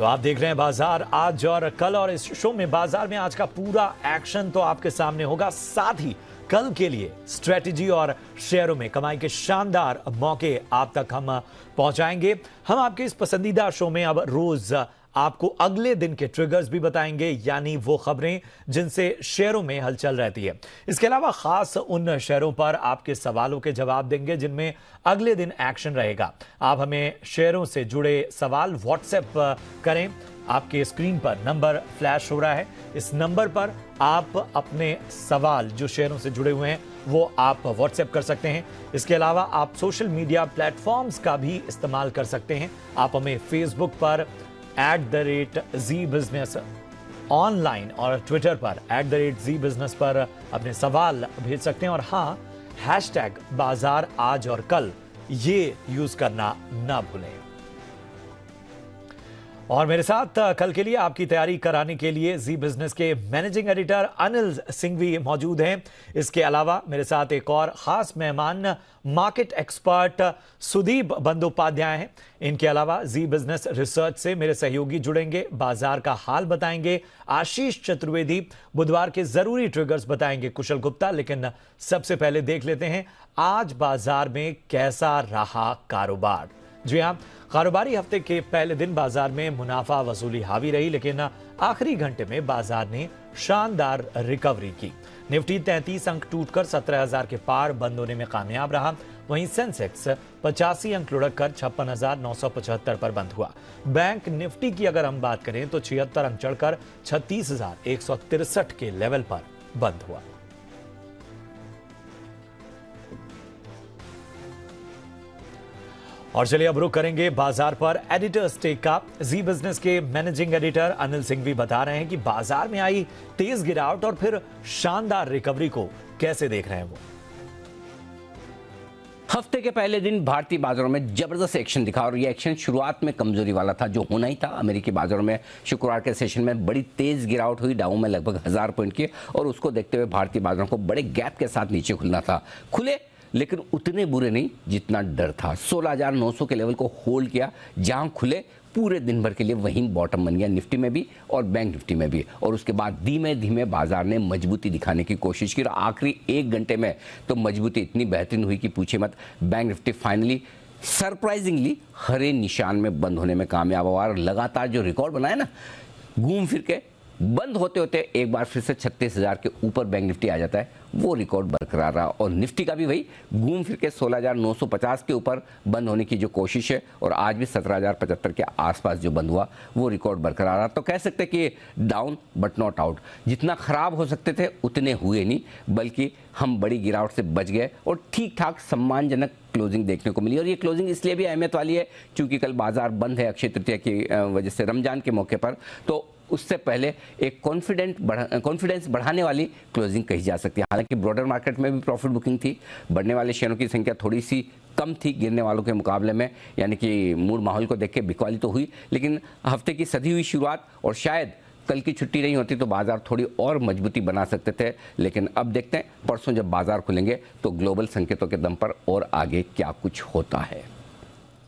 तो आप देख रहे हैं बाजार आज और कल, और इस शो में बाजार में आज का पूरा एक्शन तो आपके सामने होगा, साथ ही कल के लिए स्ट्रेटजी और शेयरों में कमाई के शानदार मौके आप तक हम पहुंचाएंगे। हम आपके इस पसंदीदा शो में अब रोज आपको अगले दिन के ट्रिगर्स भी बताएंगे, यानी वो खबरें जिनसे शेयरों में हलचल रहती है। इसके अलावा खास उन शेयरों पर आपके सवालों के जवाब देंगे जिनमें अगले दिन एक्शन रहेगा। आप हमें शेयरों से जुड़े सवाल व्हाट्सएप करें। आपके स्क्रीन पर नंबर फ्लैश हो रहा है, इस नंबर पर आप अपने सवाल जो शेयरों से जुड़े हुए हैं वो आप व्हाट्सएप कर सकते हैं। इसके अलावा आप सोशल मीडिया प्लेटफॉर्म्स का भी इस्तेमाल कर सकते हैं। आप हमें फेसबुक पर @ZBusiness ऑनलाइन और ट्विटर पर @ZBusiness पर अपने सवाल भेज सकते हैं। और हाँ, #बाजार आज और कल ये यूज करना ना भूलें। और मेरे साथ कल के लिए आपकी तैयारी कराने के लिए जी बिजनेस के मैनेजिंग एडिटर अनिल सिंघवी मौजूद हैं। इसके अलावा मेरे साथ एक और खास मेहमान मार्केट एक्सपर्ट सुदीप बंदोपाध्याय हैं। इनके अलावा जी बिजनेस रिसर्च से मेरे सहयोगी जुड़ेंगे, बाजार का हाल बताएंगे आशीष चतुर्वेदी, बुधवार के जरूरी ट्रिगर्स बताएंगे कुशल गुप्ता। लेकिन सबसे पहले देख लेते हैं आज बाजार में कैसा रहा कारोबार। जी हाँ, कारोबारी हफ्ते के पहले दिन बाजार में मुनाफा वसूली हावी रही, लेकिन आखिरी घंटे में बाजार ने शानदार रिकवरी की। निफ्टी 33 अंक टूटकर 17,000 के पार बंद होने में कामयाब रहा। वहीं सेंसेक्स 85 अंक लुढ़ककर 56,975 पर बंद हुआ। बैंक निफ्टी की अगर हम बात करें तो 76 अंक चढ़कर 36,163 के लेवल पर बंद हुआ। और चलिए अब रुक करेंगे बाजार पर एडिटर्स टेक का। जी बिजनेस के मैनेजिंग एडिटर अनिल सिंघवी बता रहे हैं कि बाजार में आई तेज गिरावट और फिर शानदार रिकवरी को कैसे देख रहे हैं वो। हफ्ते के पहले दिन भारतीय बाजारों में जबरदस्त एक्शन दिखा और यह एक्शन शुरुआत में कमजोरी वाला था, जो होना ही था। अमेरिकी बाजारों में शुक्रवार के सेशन में बड़ी तेज गिरावट हुई, डाउ में लगभग 1000 पॉइंट की, और उसको देखते हुए भारतीय बाजारों को बड़े गैप के साथ नीचे खुलना था। खुले लेकिन उतने बुरे नहीं जितना डर था। 16,900 के लेवल को होल्ड किया, जहां खुले पूरे दिन भर के लिए वहीं बॉटम बन गया, निफ्टी में भी और बैंक निफ्टी में भी। और उसके बाद धीमे धीमे बाजार ने मजबूती दिखाने की कोशिश की और आखिरी 1 घंटे में तो मजबूती इतनी बेहतरीन हुई कि पूछे मत। बैंक निफ्टी फाइनली सरप्राइजिंगली हरे निशान में बंद होने में कामयाब हुआ और लगातार जो रिकॉर्ड बनाया ना, घूम फिर के बंद होते होते एक बार फिर से 36,000 के ऊपर बैंक निफ्टी आ जाता है, वो रिकॉर्ड बरकरार रहा। और निफ्टी का भी वही घूम फिर के 16,950 के ऊपर बंद होने की जो कोशिश है, और आज भी 17,075 के आसपास जो बंद हुआ वो रिकॉर्ड बरकरार रहा। तो कह सकते कि डाउन बट नॉट आउट। जितना खराब हो सकते थे उतने हुए नहीं, बल्कि हम बड़ी गिरावट से बच गए और ठीक ठाक सम्मानजनक क्लोजिंग देखने को मिली। और ये क्लोजिंग इसलिए भी अहमियत वाली है क्योंकि कल बाजार बंद है अक्षय तृतीया की वजह से, रमजान के मौके पर। तो उससे पहले एक कॉन्फिडेंस बढ़ाने वाली क्लोजिंग कही जा सकती है। हालांकि ब्रॉडर मार्केट में भी प्रॉफिट बुकिंग थी, बढ़ने वाले शेयरों की संख्या थोड़ी सी कम थी गिरने वालों के मुकाबले में, यानी कि मूड माहौल को देख के बिकवाली तो हुई। लेकिन हफ्ते की सधी हुई शुरुआत और शायद कल की छुट्टी नहीं होती तो बाजार थोड़ी और मजबूती बना सकते थे। लेकिन अब देखते हैं परसों जब बाजार खुलेंगे तो ग्लोबल संकेतों के दम पर और आगे क्या कुछ होता है।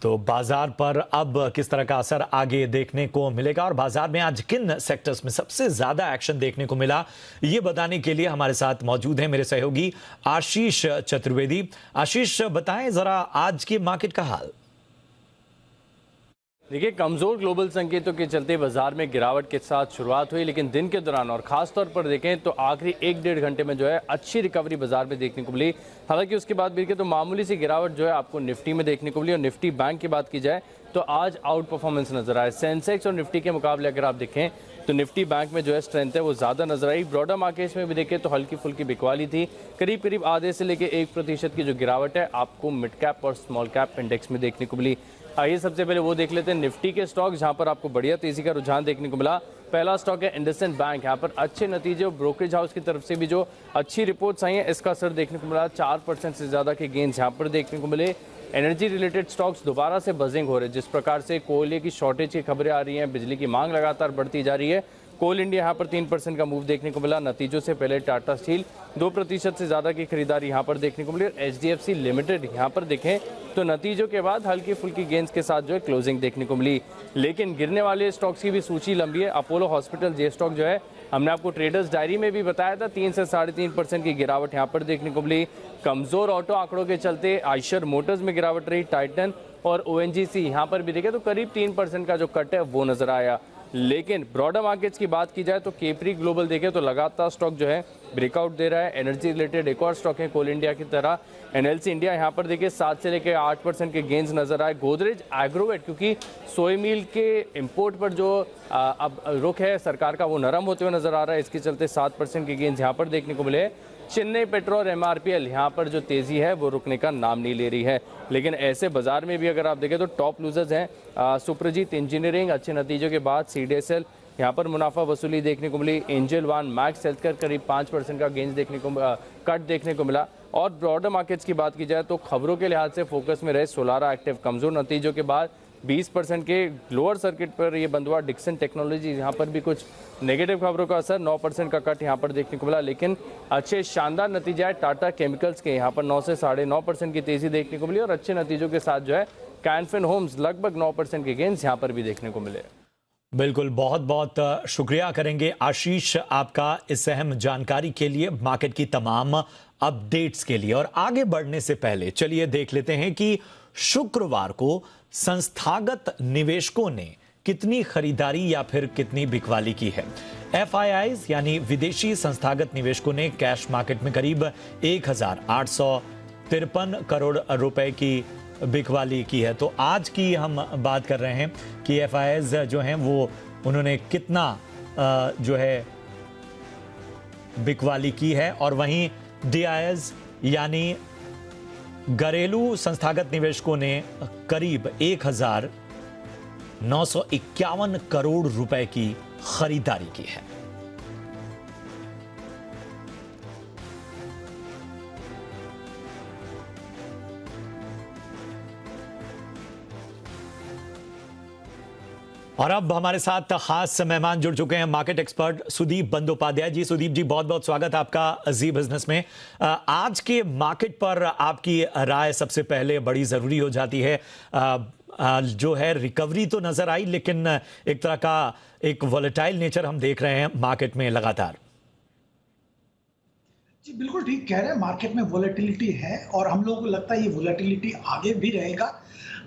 तो बाजार पर अब किस तरह का असर आगे देखने को मिलेगा और बाजार में आज किन सेक्टर्स में सबसे ज्यादा एक्शन देखने को मिला, ये बताने के लिए हमारे साथ मौजूद हैं मेरे सहयोगी आशीष चतुर्वेदी। आशीष, बताएं जरा आज की मार्केट का हाल। देखिए, कमज़ोर ग्लोबल संकेतों के चलते बाजार में गिरावट के साथ शुरुआत हुई, लेकिन दिन के दौरान और ख़ास तौर पर देखें तो आखिरी 1-1.5 घंटे में जो है अच्छी रिकवरी बाजार में देखने को मिली। हालांकि उसके बाद देखें तो मामूली सी गिरावट जो है आपको निफ्टी में देखने को मिली। और निफ्टी बैंक की बात की जाए तो आज आउट परफॉर्मेंस नजर आए। सेंसेक्स और निफ्टी के मुकाबले अगर आप देखें तो निफ्टी बैंक में जो है स्ट्रेंथ है वो ज़्यादा नजर आई। ब्रॉडर मार्केट्स में भी देखें तो हल्की फुल्की बिकवाली थी, करीब आधे से लेकर 1% की जो गिरावट है आपको मिड कैप और स्मॉल कैप इंडेक्स में देखने को मिली। आइए सबसे पहले वो देख लेते हैं निफ्टी के स्टॉक, जहां पर आपको बढ़िया तेजी का रुझान देखने को मिला। पहला स्टॉक है इंडसइंड बैंक। यहाँ पर अच्छे नतीजे और ब्रोकरेज हाउस की तरफ से भी जो अच्छी रिपोर्ट्स आई हैं इसका असर देखने को मिला। 4% से ज़्यादा के गेंस यहाँ पर देखने को मिले। एनर्जी रिलेटेड स्टॉक्स दोबारा से बजिंग हो रहे हैं, जिस प्रकार से कोयले की शॉर्टेज की खबरें आ रही हैं, बिजली की मांग लगातार बढ़ती जा रही है। कोल इंडिया यहाँ पर 3% का मूव देखने को मिला। नतीजों से पहले टाटा स्टील 2% से ज़्यादा की खरीदारी यहाँ पर देखने को मिली। और HDFC लिमिटेड यहाँ पर देखें तो नतीजों के बाद हल्की फुल्की गेंस के साथ जो है क्लोजिंग देखने को मिली। लेकिन गिरने वाले स्टॉक्स की भी सूची लंबी है। अपोलो हॉस्पिटल जे स्टॉक जो है, हमने आपको ट्रेडर्स डायरी में भी बताया था, 3 से 3.5% की गिरावट यहाँ पर देखने को मिली। कमजोर ऑटो आंकड़ों के चलते आयशर मोटर्स में गिरावट रही। टाइटन और ONGC यहाँ पर भी देखे तो करीब 3% का जो कट है वो नजर आया। लेकिन ब्रॉडर मार्केट्स की बात की जाए तो केपरी ग्लोबल देखे तो लगातार स्टॉक जो है ब्रेकआउट दे रहा है। एनर्जी रिलेटेड एक और स्टॉक है कोल इंडिया की तरह। NLC इंडिया यहाँ पर देखिए 7 से लेकर 8% के गेंस नजर आए। गोदरेज एग्रोवेट, क्योंकि सोया मील के इंपोर्ट पर जो अब रुख है सरकार का वो नरम होते हुए नजर आ रहा है, इसके चलते 7% के गेंस यहाँ पर देखने को मिले। चेन्नई पेट्रोल MRPL यहाँ पर जो तेजी है वो रुकने का नाम नहीं ले रही है। लेकिन ऐसे बाजार में भी अगर आप देखें तो टॉप लूजर्स हैं सुप्रजीत इंजीनियरिंग, अच्छे नतीजों के बाद CDSL यहाँ पर मुनाफा वसूली देखने को मिली। एंजल वन, मैक्स हेल्थकेयर करीब 5% का गेंस देखने को कट देखने को मिला। और ब्रॉडर मार्केट्स की बात की जाए तो खबरों के लिहाज से फोकस में रहे सोलारा एक्टिव, कमजोर नतीजों के बाद 20% के लोअर सर्किट पर ये बंद हुआ। डिक्सन टेक्नोलॉजी यहाँ पर भी कुछ नेगेटिव खबरों का असर, 9% का कट यहाँ पर देखने को मिला। लेकिन अच्छे शानदार नतीजा है टाटा केमिकल्स के, यहाँ पर 9 से 9.5% की तेजी देखने को मिली। और अच्छे नतीजों के साथ जो है कैनफिन होम्स लगभग 9% के गेंस यहाँ पर भी देखने को मिले। बिल्कुल, बहुत बहुत शुक्रिया करेंगे आशीष आपका इस अहम जानकारी के लिए, मार्केट की तमाम अपडेट्स के लिए। और आगे बढ़ने से पहले चलिए देख लेते हैं कि शुक्रवार को संस्थागत निवेशकों ने कितनी खरीदारी या फिर कितनी बिकवाली की है। FIIs यानी विदेशी संस्थागत निवेशकों ने कैश मार्केट में करीब 1853 करोड़ रुपए की बिकवाली की है। तो आज की हम बात कर रहे हैं कि FIIs जो हैं वो उन्होंने कितना जो है बिकवाली की है। और वहीं DIs यानी घरेलू संस्थागत निवेशकों ने करीब 1951 करोड़ रुपए की खरीदारी की है। और अब हमारे साथ खास मेहमान जुड़ चुके हैं, मार्केट एक्सपर्ट सुदीप बंदोपाध्याय जी। सुदीप जी, बहुत बहुत स्वागत है आपका जी बिजनेस में। आज के मार्केट पर आपकी राय सबसे पहले बड़ी जरूरी हो जाती है। जो है रिकवरी तो नजर आई, लेकिन एक तरह का एक वॉलेटाइल नेचर हम देख रहे हैं मार्केट में लगातार। जी बिल्कुल ठीक कह रहे हैं, मार्केट में वॉलेटिलिटी है और हम लोगों को लगता है ये वॉलेटिलिटी आगे भी रहेगा।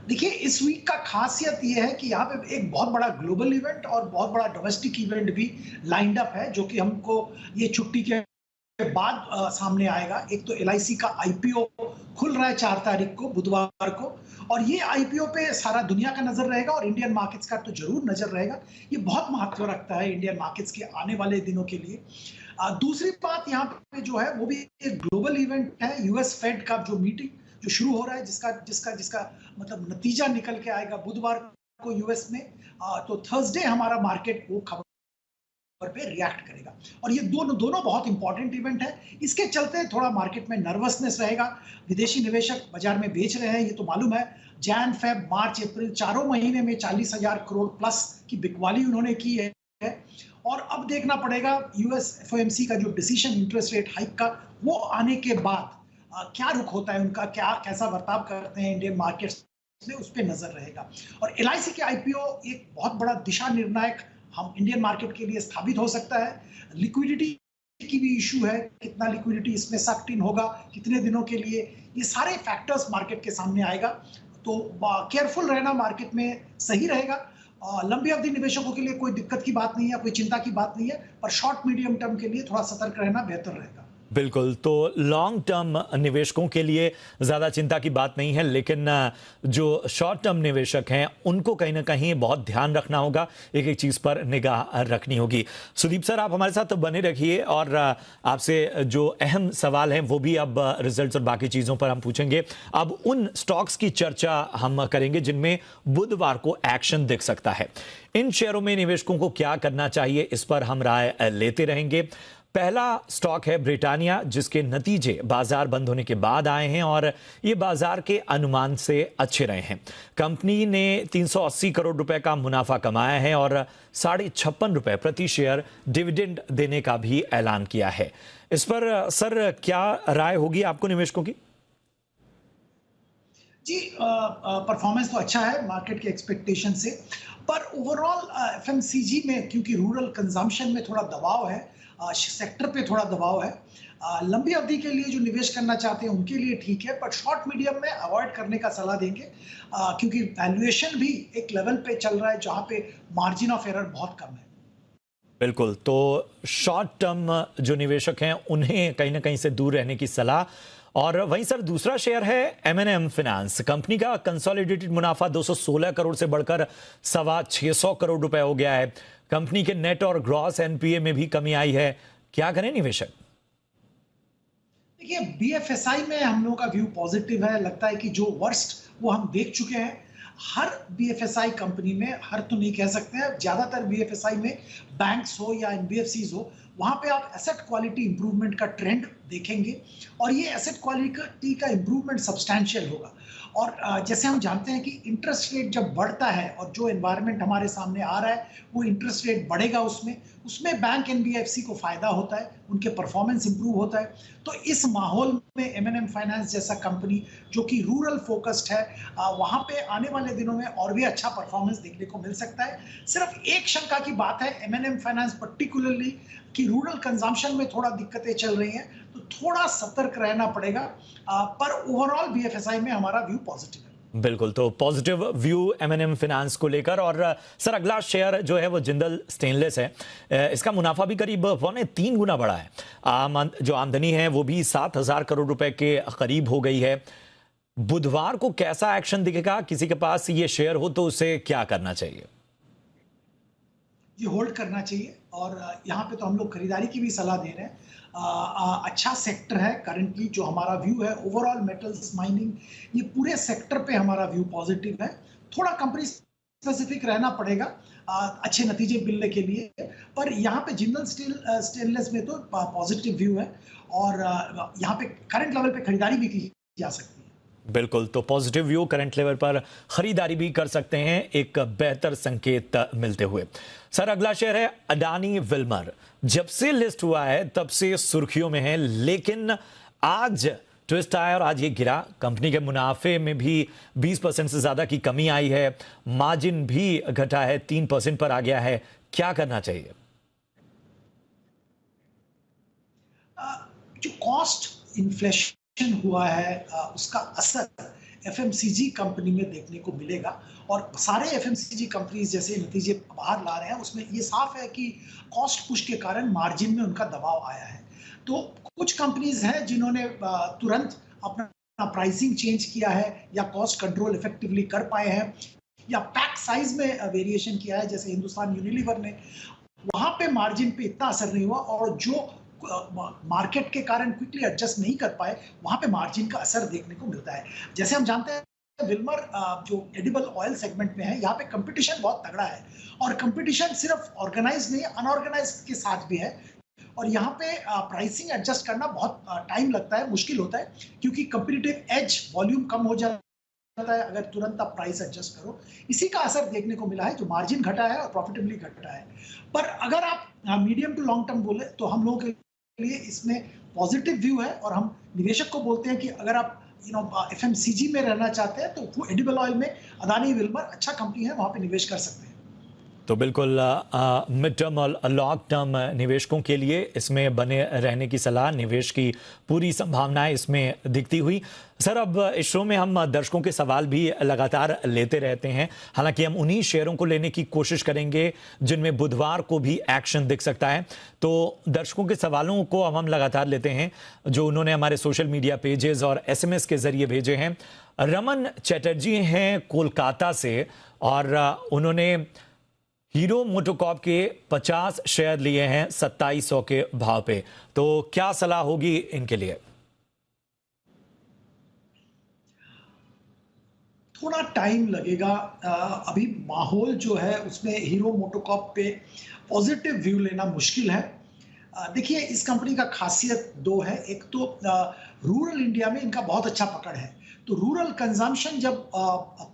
देखिए, इस वीक का खासियत ये है कि यहाँ पे एक बहुत बड़ा ग्लोबल इवेंट और बहुत बड़ा डोमेस्टिक इवेंट भी लाइंड अप है, जो कि हमको ये छुट्टी के बाद सामने आएगा। एक तो LIC का IPO खुल रहा है 4 तारीख को, बुधवार को, और ये IPO पे सारा दुनिया का नजर रहेगा और इंडियन मार्केट्स का तो जरूर नजर रहेगा। ये बहुत महत्व रखता है इंडियन मार्केट्स के आने वाले दिनों के लिए। दूसरी बात यहाँ पे जो है वो भी एक ग्लोबल इवेंट है, US फेड का जो मीटिंग जो शुरू हो रहा है, जिसका मतलब नतीजा निकल के आएगा बुधवार को US में। तो थर्सडे हमारा मार्केट वो खबर पे रिएक्ट करेगा और ये दोनों बहुत इंपॉर्टेंट इवेंट है। इसके चलते थोड़ा मार्केट में नर्वसनेस रहेगा। विदेशी निवेशक बाजार में बेच रहे हैं, ये तो मालूम है। जैन, फेब, मार्च, अप्रैल 4 महीने में 40,000 करोड़ प्लस की बिकवाली उन्होंने की है। और अब देखना पड़ेगा US FOMC का जो डिसीजन इंटरेस्ट रेट हाइक का, वो आने के बाद क्या रुख होता है उनका, कैसा बर्ताव करते हैं इंडियन मार्केट्स में, उस पर नजर रहेगा। और LIC के IPO एक बहुत बड़ा दिशा निर्णायक हम इंडियन मार्केट के लिए स्थापित हो सकता है। लिक्विडिटी की भी इशू है, कितना लिक्विडिटी इसमें सक्ट इन होगा, कितने दिनों के लिए, ये सारे फैक्टर्स मार्केट के सामने आएगा। तो केयरफुल रहना मार्केट में सही रहेगा। लंबी अवधि निवेशकों के लिए कोई दिक्कत की बात नहीं है, कोई चिंता की बात नहीं है, पर शॉर्ट मीडियम टर्म के लिए थोड़ा सतर्क रहना बेहतर रहेगा। बिल्कुल, तो लॉन्ग टर्म निवेशकों के लिए ज़्यादा चिंता की बात नहीं है, लेकिन जो शॉर्ट टर्म निवेशक हैं उनको कहीं ना कहीं बहुत ध्यान रखना होगा, एक एक चीज़ पर निगाह रखनी होगी। सुदीप सर, आप हमारे साथ बने रखिए और आपसे जो अहम सवाल हैं वो भी अब रिजल्ट्स और बाकी चीज़ों पर हम पूछेंगे। अब उन स्टॉक्स की चर्चा हम करेंगे जिनमें बुधवार को एक्शन दिख सकता है। इन शेयरों में निवेशकों को क्या करना चाहिए, इस पर हम राय लेते रहेंगे। पहला स्टॉक है ब्रिटानिया, जिसके नतीजे बाजार बंद होने के बाद आए हैं और ये बाजार के अनुमान से अच्छे रहे हैं। कंपनी ने 380 करोड़ रुपए का मुनाफा कमाया है और 56.5 रुपए प्रति शेयर डिविडेंड देने का भी ऐलान किया है। इस पर सर क्या राय होगी आपको निवेशकों की? जी, परफॉर्मेंस तो अच्छा है मार्केट के एक्सपेक्टेशन से, पर ओवरऑल एफएमसीजी में क्योंकि रूरल कंजम्पशन में थोड़ा दबाव है, सेक्टर पे थोड़ा दबाव है, लंबी अवधि के लिए जो निवेश करना चाहते हैं उनके लिए ठीक है, पर शॉर्ट मीडियम में अवॉइड करने का सलाह देंगे, क्योंकि वैल्यूएशन भी एक लेवल पे चल रहा है जहां पे मार्जिन ऑफ एरर बहुत कम है। बिल्कुल, तो शॉर्ट टर्म जो निवेशक हैं उन्हें कहीं ना कहीं से दूर रहने की सलाह। और वहीं सर दूसरा शेयर है एमएनएम फाइनेंस। कंपनी का कंसोलिडेटेड मुनाफा 216 करोड़ से बढ़कर 625 करोड़ रुपए हो गया है। कंपनी के नेट और ग्रॉस एनपीए में भी कमी आई है। क्या करें निवेशक? देखिए, बीएफएसआई में हम लोगों का व्यू पॉजिटिव है। लगता है कि जो वर्स्ट वो हम देख चुके हैं। हर बीएफएसआई कंपनी में, हर तो नहीं कह सकते हैं, ज्यादातर बीएफएसआई में बैंक्स हो या एनबीएफसीज हो, वहां पे आप एसेट क्वालिटी इंप्रूवमेंट का ट्रेंड देखेंगे और ये एसेट क्वालिटी का इंप्रूवमेंट सब्सटैंशियल होगा। और जैसे हम जानते हैं कि इंटरेस्ट रेट जब बढ़ता है और जो एनवायरनमेंट हमारे सामने आ रहा है वो इंटरेस्ट रेट बढ़ेगा, उसमें बैंक एनबीएफसी को फायदा होता है, उनके परफॉर्मेंस इंप्रूव होता है। तो इस माहौल में एमएनएम फाइनेंस जैसा कंपनी जो कि रूरल फोकस्ड है, वहां पे आने वाले दिनों में और भी अच्छा परफॉर्मेंस देखने को मिल सकता है। सिर्फ एक शंका की बात है एमएनएम फाइनेंस पर्टिकुलरली कि रूरल कंजम्पशन में थोड़ा दिक्कतें चल रही हैं, तो थोड़ा सतर्क रहना पड़ेगा, पर ओवरऑल बीएफएसआई में हमारा व्यू पॉजिटिव है। बिल्कुल, तो पॉजिटिव व्यू एमएनएम फाइनेंस को लेकर। और सर अगला शेयर जो है वो जिंदल स्टेनलेस है। इसका मुनाफा भी करीब 3.25 गुना बढ़ा है। जो आमदनी है वो भी 7,000 करोड़ रुपए के करीब हो गई है। बुधवार को कैसा एक्शन दिखेगा? किसी के पास ये शेयर हो तो उसे क्या करना चाहिए? ये होल्ड करना चाहिए और यहाँ पे तो हम लोग खरीदारी की भी सलाह दे रहे हैं। अच्छा सेक्टर है करंटली, जो हमारा व्यू है ओवरऑल मेटल्स माइनिंग, ये पूरे सेक्टर पे हमारा व्यू पॉजिटिव है। थोड़ा कंपनी स्पेसिफिक रहना पड़ेगा अच्छे नतीजे मिलने के लिए, पर यहाँ पे जिंदल स्टेनलेस में तो पॉजिटिव व्यू है और यहाँ पे करंट लेवल पे खरीदारी भी की जा सकती है। बिल्कुल, तो पॉजिटिव व्यू, करंट लेवल पर खरीदारी भी कर सकते हैं एक बेहतर संकेत मिलते हुए। सर अगला शेयर है अडानी विल्मर। जब से लिस्ट हुआ है तब से सुर्खियों में है, लेकिन आज ट्विस्ट आया और आज ये गिरा। कंपनी के मुनाफे में भी 20% से ज्यादा की कमी आई है। मार्जिन भी घटा है, 3% पर आ गया है। क्या करना चाहिए? जो कॉस्ट इन्फ्लेशन हुआ है उसका असर एफएमसीजी कंपनी में देखने को मिलेगा और सारे एफएमसीजी कंपनीज जैसे नतीजे बाहर ला रहे हैं उसमें ये साफ है कि कॉस्ट पुश के कारण मार्जिन में उनका दबाव आया है। तो कुछ कंपनीज हैं जिन्होंने तुरंत अपना प्राइसिंग चेंज किया है या कॉस्ट कंट्रोल इफेक्टिवली कर पाए हैं या पैक साइज में वेरिएशन किया है, जैसे हिंदुस्तान यूनिलीवर ने। वहां पे मार्जिन पे इतना असर नहीं हुआ और जो मार्केट के कारण क्विकली एडजस्ट नहीं कर पाए वहां पे मार्जिन का असर देखने को मिलता है। जैसे हम जानते हैं विल्मर जो एडिबल ऑयल सेगमेंट में है, यहाँ पे कंपटीशन बहुत तगड़ा है और कंपटीशन सिर्फ ऑर्गेनाइज नहीं, अनऑर्गेनाइज के साथ भी है और यहाँ पे प्राइसिंग एडजस्ट करना बहुत टाइम लगता है, मुश्किल होता है, क्योंकि कंपटीटिव एज वॉल्यूम कम हो जाता है अगर तुरंत आप प्राइस एडजस्ट करो। इसी का असर देखने को मिला है, जो मार्जिन घटा है और प्रॉफिटेबली घटा है। पर अगर आप मीडियम टू लॉन्ग टर्म बोले तो हम लोगों के लिए इसमें पॉजिटिव व्यू है और हम निवेशक को बोलते हैं कि अगर आप एफएमसीजी में रहना चाहते हैं तो वो एडिबल ऑयल में अदानी विल्मर अच्छा कंपनी है, वहां पे निवेश कर सकते हैं। तो बिल्कुल मिड टर्म और लॉन्ग टर्म निवेशकों के लिए इसमें बने रहने की सलाह, निवेश की पूरी संभावनाएं इसमें दिखती हुई। सर अब इस शो में हम दर्शकों के सवाल भी लगातार लेते रहते हैं, हालांकि हम उन्हीं शेयरों को लेने की कोशिश करेंगे जिनमें बुधवार को भी एक्शन दिख सकता है। तो दर्शकों के सवालों को हम लगातार लेते हैं जो उन्होंने हमारे सोशल मीडिया पेजेस और SMS के जरिए भेजे हैं। रमन चैटर्जी हैं कोलकाता से और उन्होंने हीरो मोटोकॉर्प के 50 शेयर लिए हैं 2700 के भाव पे। तो क्या सलाह होगी इनके लिए? थोड़ा टाइम लगेगा, अभी माहौल जो है उसमें हीरो मोटोकॉर्प पे पॉजिटिव व्यू लेना मुश्किल है। देखिए, इस कंपनी का खासियत दो है। एक तो रूरल इंडिया में इनका बहुत अच्छा पकड़ है, तो रूरल कंजम्पशन जब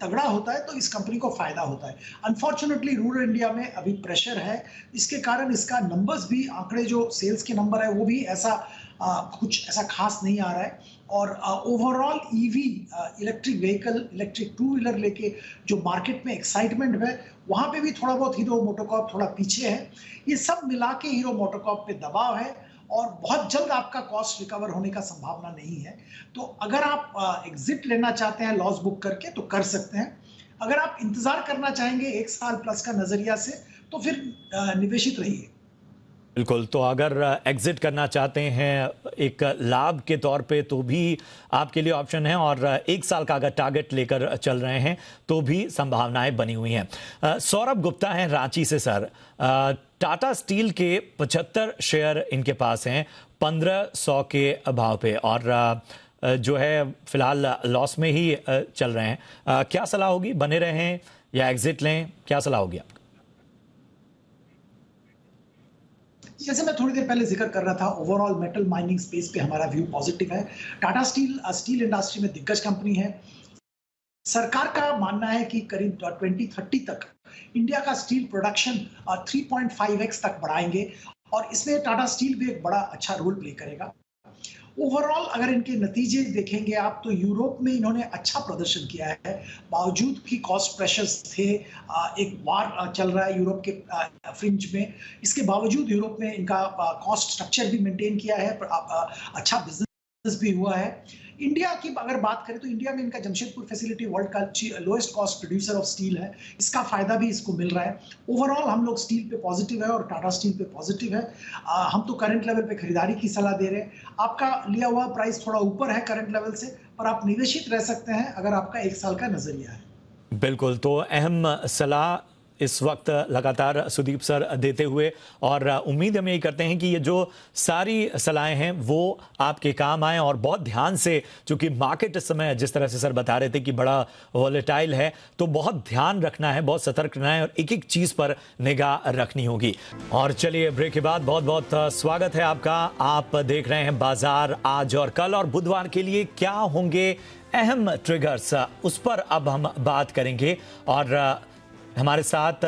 तगड़ा होता है तो इस कंपनी को फायदा होता है। अनफॉर्चुनेटली रूरल इंडिया में अभी प्रेशर है, इसके कारण इसका नंबर्स भी, आंकड़े जो सेल्स के नंबर है वो भी ऐसा कुछ ऐसा खास नहीं आ रहा है। और overall EV electric vehicle, electric two wheeler लेके जो मार्केट में एक्साइटमेंट है, वहाँ पे भी थोड़ा बहुत हीरो मोटोकॉर्प थोड़ा पीछे है। ये सब मिला के हीरो मोटोकॉर्प पे दबाव है और बहुत जल्द आपका कॉस्ट रिकवर होने का संभावना नहीं है। तो अगर आप एग्जिट लेना चाहते हैं लॉस बुक करके तो कर सकते हैं। अगर आप इंतजार करना चाहेंगे 1 साल प्लस का नजरिया से तो फिर निवेशित रहिए। बिल्कुल, तो अगर एग्जिट करना चाहते हैं एक लाभ के तौर पे तो भी आपके लिए ऑप्शन है, और 1 साल का अगर टारगेट लेकर चल रहे हैं तो भी संभावनाएं बनी हुई हैं। सौरभ गुप्ता हैं रांची से। सर, टाटा स्टील के 75 शेयर इनके पास हैं 1500 के भाव पे, और जो है फिलहाल लॉस में ही चल रहे हैं। क्या सलाह होगी, बने रहें या एग्जिट लें, क्या सलाह होगी आपकी? जैसे मैं थोड़ी देर पहले जिक्र कर रहा था, ओवरऑल मेटल माइनिंग स्पेस पे हमारा व्यू पॉजिटिव है। टाटा स्टील स्टील इंडस्ट्री में दिग्गज कंपनी है। सरकार का मानना है कि करीब 2030 तक इंडिया का स्टील प्रोडक्शन 3.5x तक बढ़ाएंगे और इसमें टाटा स्टील भी एक बड़ा अच्छा रोल प्ले करेगा। ओवरऑल अगर इनके नतीजे देखेंगे आप तो यूरोप में इन्होंने अच्छा प्रदर्शन किया है, बावजूद कि कॉस्ट प्रेशर्स थे, एक वार चल रहा है यूरोप के फ्रिंज में, इसके बावजूद यूरोप में इनका कॉस्ट स्ट्रक्चर भी मेंटेन किया है, अच्छा बिजनेस भी हुआ है। इंडिया की अगर बात करें तो इंडिया में इनका जमशेदपुर फैसिलिटी वर्ल्ड का lowest cost producer of steel है, इसका फायदा भी इसको मिल रहा है। ओवरऑल हम लोग स्टील पे पॉजिटिव है और टाटा स्टील पे पॉजिटिव है। हम तो करंट लेवल पे खरीदारी की सलाह दे रहे हैं। आपका लिया हुआ प्राइस थोड़ा ऊपर है करंट लेवल से, पर आप निवेशित रह सकते हैं अगर आपका 1 साल का नजरिया है। बिल्कुल, तो अहम सलाह इस वक्त लगातार सुदीप सर देते हुए, और उम्मीद हम यही करते हैं कि ये जो सारी सलाहें हैं वो आपके काम आए, और बहुत ध्यान से, चूंकि मार्केट इस समय जिस तरह से सर बता रहे थे कि बड़ा वॉलेटाइल है, तो बहुत ध्यान रखना है, बहुत सतर्क रहना है और एक एक चीज पर निगाह रखनी होगी। और चलिए, ब्रेक के बाद बहुत बहुत स्वागत है आपका। आप देख रहे हैं बाजार आज और कल, और बुधवार के लिए क्या होंगे अहम ट्रिगर्स, उस पर अब हम बात करेंगे। और हमारे साथ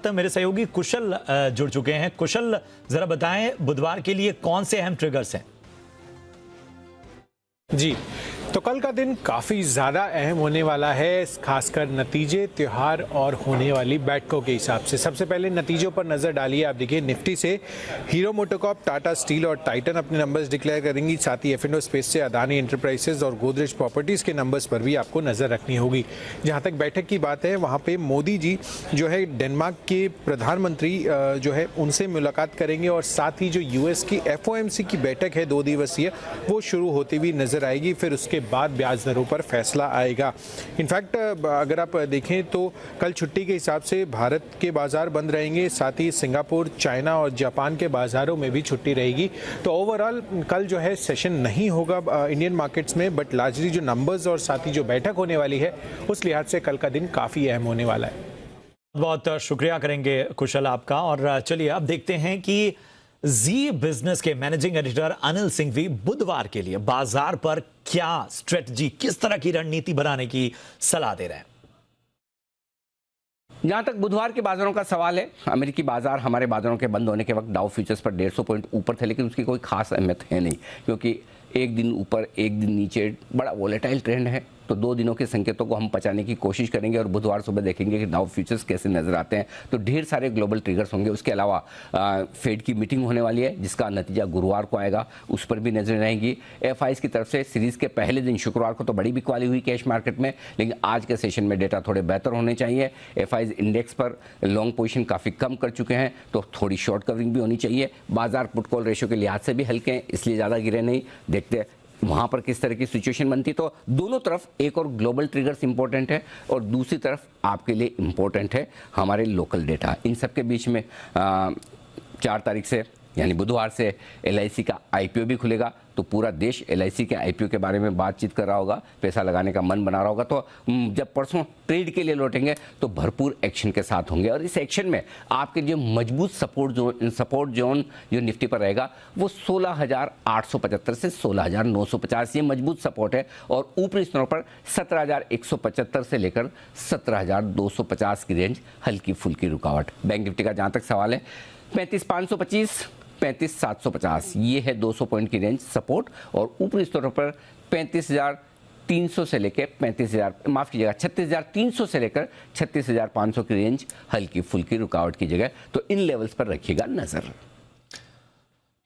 मेरे सहयोगी कुशल जुड़ चुके हैं। कुशल, जरा बताएं बुधवार के लिए कौन से अहम ट्रिगर्स हैं? जी, तो कल का दिन काफ़ी ज़्यादा अहम होने वाला है, खासकर नतीजे, त्यौहार और होने वाली बैठकों के हिसाब से। सबसे पहले नतीजों पर नज़र डालिए। आप देखिए निफ्टी से हीरो मोटोकॉर्प, टाटा स्टील और टाइटन अपने नंबर्स डिक्लेयर करेंगी। साथ ही F&O स्पेस से अदानी एंटरप्राइजेज और गोदरेज प्रॉपर्टीज़ के नंबर्स पर भी आपको नज़र रखनी होगी। जहाँ तक बैठक की बात है, वहाँ पर मोदी जी जो है डेनमार्क के प्रधानमंत्री जो है उनसे मुलाकात करेंगे, और साथ ही जो US की FOMC की बैठक है 2 दिवसीय, वो शुरू होती हुई नजर आएगी। फिर उसके बाद ब्याज दरों पर फैसला आएगा। इनफैक्ट अगर आप देखें तो कल छुट्टी के हिसाब से भारत के बाजार बंद रहेंगे, साथ ही सिंगापुर, चाइना और जापान के बाजारों में भी छुट्टी रहेगी। तो ओवरऑल कल जो है सेशन नहीं होगा इंडियन मार्केट्स में, बट लार्जली जो नंबर्स और साथ ही जो बैठक होने वाली है उस लिहाज से कल का दिन काफ़ी अहम होने वाला है। बहुत शुक्रिया करेंगे कुशल आपका। और चलिए अब देखते हैं कि जी बिजनेस के मैनेजिंग एडिटर अनिल सिंघवी बुधवार के लिए बाजार पर क्या स्ट्रेटजी, किस तरह की रणनीति बनाने की सलाह दे रहे हैं। जहां तक बुधवार के बाजारों का सवाल है, अमेरिकी बाजार हमारे बाजारों के बंद होने के वक्त डाउ फ्यूचर्स पर 150 पॉइंट ऊपर थे, लेकिन उसकी कोई खास अहमियत है नहीं, क्योंकि एक दिन ऊपर एक दिन नीचे बड़ा वोलेटाइल ट्रेंड है। तो 2 दिनों के संकेतों को हम पचाने की कोशिश करेंगे और बुधवार सुबह देखेंगे कि डाउ फ्यूचर्स कैसे नजर आते हैं। तो ढेर सारे ग्लोबल ट्रिगर्स होंगे। उसके अलावा फेड की मीटिंग होने वाली है, जिसका नतीजा गुरुवार को आएगा, उस पर भी नजर रहेंगी। FIs की तरफ से सीरीज के पहले दिन शुक्रवार को तो बड़ी बिकवाली हुई कैश मार्केट में, लेकिन आज के सेशन में डेटा थोड़े बेहतर होने चाहिए। FIs इंडेक्स पर लॉन्ग पोजीशन काफ़ी कम कर चुके हैं, तो थोड़ी शॉर्ट कवरिंग भी होनी चाहिए। बाजार पुट कॉल रेशियो के लिहाज से भी हल्के हैं, इसलिए ज़्यादा गिरे नहीं। देखते वहाँ पर किस तरह की सिचुएशन बनती। तो दोनों तरफ एक और ग्लोबल ट्रिगर्स इंपॉर्टेंट है और दूसरी तरफ आपके लिए इंपॉर्टेंट है हमारे लोकल डेटा। इन सब के बीच में 4 तारीख से यानी बुधवार से LIC का IPO भी खुलेगा, तो पूरा देश LIC के IPO के बारे में बातचीत कर रहा होगा, पैसा लगाने का मन बना रहा होगा। तो जब परसों ट्रेड के लिए लौटेंगे तो भरपूर एक्शन के साथ होंगे, और इस एक्शन में आपके जो मजबूत सपोर्ट जोन जो निफ्टी पर रहेगा वो 16,875 से 16,950 ये मजबूत सपोर्ट है, और ऊपरी स्तरों पर 17,175 से लेकर 17,250 की रेंज हल्की फुल्की रुकावट। बैंक निफ्टी का जहाँ तक सवाल है 35,525 35,750, ये है 200 पॉइंट की रेंज सपोर्ट। और ऊपरी स्तरों पर 35,300 से लेकर 36,300 से लेकर 36,500 की रेंज हल्की फुल्की रुकावट की जगह। तो इन लेवल्स पर रखिएगा नजर।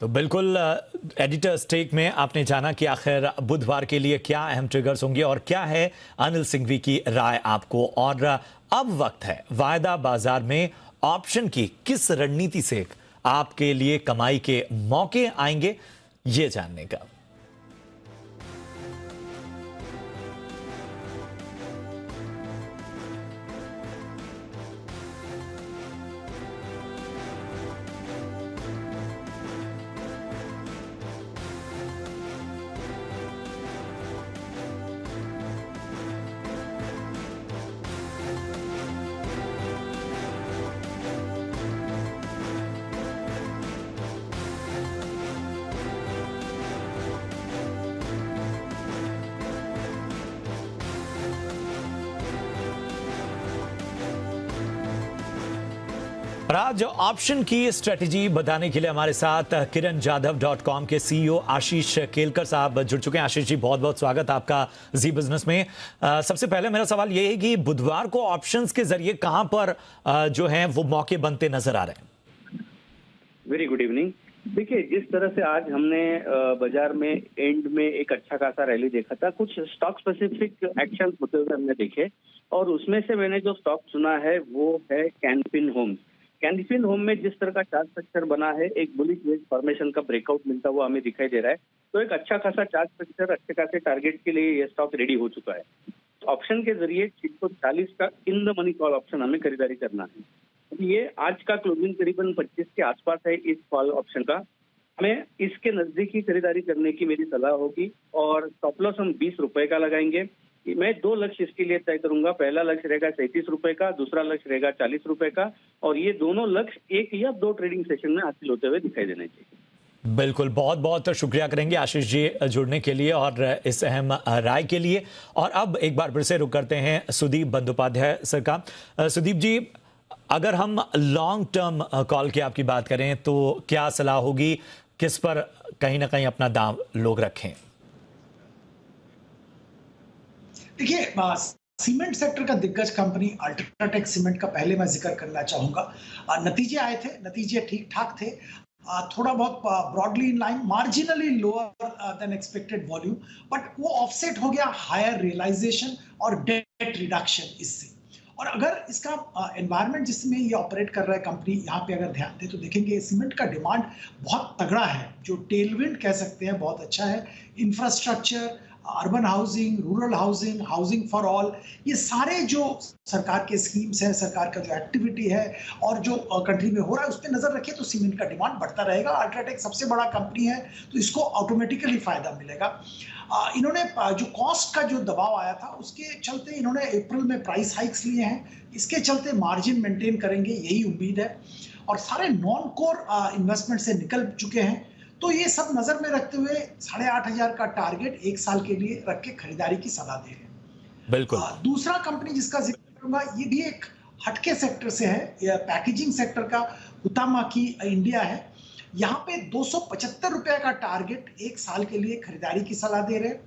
तो बिल्कुल एडिटर स्टेक में आपने जाना कि आखिर बुधवार के लिए क्या अहम ट्रिगर्स होंगे और क्या है अनिल सिंघवी की राय आपको। और अब वक्त है वायदा बाजार में ऑप्शन की किस रणनीति से आपके लिए कमाई के मौके आएंगे, ये जानने का। आज ऑप्शन की स्ट्रेटेजी बताने के लिए हमारे साथ kiranjadhav.com के सीईओ आशीष केलकर साहब जुड़ चुके हैं। आशीष जी, बहुत बहुत स्वागत आपका जी बिजनेस में। सबसे पहले मेरा सवाल ये है कि बुधवार को ऑप्शंस के जरिए कहां पर जो हैं वो मौके बनते नजर आ रहे हैं? Very good evening. देखिए, जिस तरह से आज हमने बाजार में एंड में एक अच्छा खासा रैली देखा था, कुछ स्टॉक स्पेसिफिक एक्शन होते हुए हमने देखे और उसमें से मैंने जो स्टॉक चुना है वो है कैन फिन होम्स। कैन फिन होम में जिस तरह का चार्ट स्ट्रक्चर बना है, एक बुलिश वेज फॉर्मेशन का ब्रेकआउट मिलता हुआ हमें दिखाई दे रहा है। तो एक अच्छा खासा चार्ट स्ट्रक्चर, अच्छे खासे टारगेट के लिए ये स्टॉक रेडी हो चुका है। ऑप्शन के जरिए 640 का in the money call option हमें खरीदारी करना है। ये आज का क्लोजिंग करीबन 25 के आसपास है इस कॉल ऑप्शन का। हमें इसके नजदीक ही खरीदारी करने की मेरी सलाह होगी और स्टॉप लॉस हम 20 रुपए का लगाएंगे। मैं 2 लक्ष्य इसके लिए तय करूंगा। पहला लक्ष्य रहेगा 37 रुपए का, दूसरा लक्ष्य रहेगा 40 रुपए का और ये दोनों लक्ष्य 1 या 2 ट्रेडिंग सेशन में हासिल होते हुए दिखाई देने चाहिए। बिल्कुल, बहुत बहुत शुक्रिया करेंगे आशीष जी जुड़ने के लिए और इस अहम राय के लिए। और अब एक बार फिर से रुक करते हैं सुदीप बंदोपाध्याय सर का। सुदीप जी, अगर हम लॉन्ग टर्म कॉल की आपकी बात करें तो क्या सलाह होगी, किस पर कहीं ना कहीं अपना दाम लोग रखें? देखिए, सीमेंट सेक्टर का दिग्गज कंपनी अल्ट्राटेक सीमेंट का पहले मैं जिक्र करना चाहूंगा। नतीजे आए थे, नतीजे ठीक ठाक थे, थोड़ा बहुत broadly in line, marginally lower than expected volume, but वो ऑफसेट हो गया हायर रियलाइजेशन और डेट रिडक्शन इससे। और अगर इसका एनवायरनमेंट जिसमें ये ऑपरेट कर रहा है कंपनी, यहाँ पे अगर ध्यान दें तो देखेंगे सीमेंट का डिमांड बहुत तगड़ा है, जो टेलविंड कह सकते हैं, बहुत अच्छा है। Infrastructure, urban housing, rural housing, housing for all, ये सारे जो सरकार के स्कीम्स हैं, सरकार का जो एक्टिविटी है और जो कंट्री में हो रहा है उस पर नजर रखिए तो सीमेंट का डिमांड बढ़ता रहेगा। अल्ट्राटेक सबसे बड़ा कंपनी है तो इसको ऑटोमेटिकली फायदा मिलेगा। इन्होंने जो कॉस्ट का जो दबाव आया था उसके चलते इन्होंने अप्रैल में प्राइस हाइक्स लिए हैं, इसके चलते मार्जिन मेंटेन करेंगे, यही उम्मीद है। और सारे नॉन कोर इन्वेस्टमेंट से निकल चुके हैं, तो ये सब नजर में रखते हुए 8,500 का टारगेट 1 साल के लिए रख के खरीदारी की सलाह दे रहे हैं। बिल्कुल। दूसरा कंपनी जिसका जिक्र करूंगा, ये भी एक हटके सेक्टर से है, पैकेजिंग सेक्टर का हुतामाकी इंडिया है। यहाँ पे 275 रुपए का टारगेट 1 साल के लिए खरीदारी की सलाह दे रहे हैं।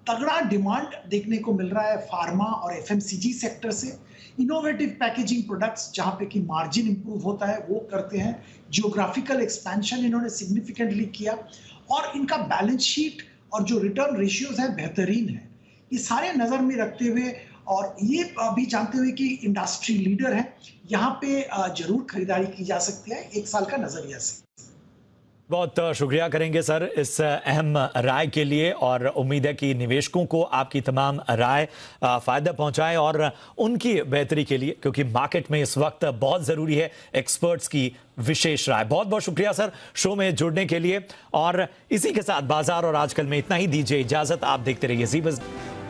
तगड़ा डिमांड देखने को मिल रहा है फार्मा और एफएमसीजी सेक्टर से। इनोवेटिव पैकेजिंग प्रोडक्ट्स जहां पे कि मार्जिन इंप्रूव होता है वो करते हैं। जियोग्राफिकल एक्सपेंशन इन्होंने सिग्निफिकेंटली किया और इनका बैलेंस शीट और जो रिटर्न रेशियोज है बेहतरीन है। ये सारे नजर में रखते हुए और ये भी जानते हुए कि इंडस्ट्री लीडर है, यहाँ पे जरूर खरीदारी की जा सकती है 1 साल का नजरिया से। बहुत शुक्रिया करेंगे सर इस अहम राय के लिए और उम्मीद है कि निवेशकों को आपकी तमाम राय फायदा पहुंचाए और उनकी बेहतरी के लिए, क्योंकि मार्केट में इस वक्त बहुत ज़रूरी है एक्सपर्ट्स की विशेष राय। बहुत बहुत शुक्रिया सर शो में जुड़ने के लिए और इसी के साथ बाजार और आजकल में इतना ही दीजिए इजाज़त। आप देखते रहिए जी बिज़नेस।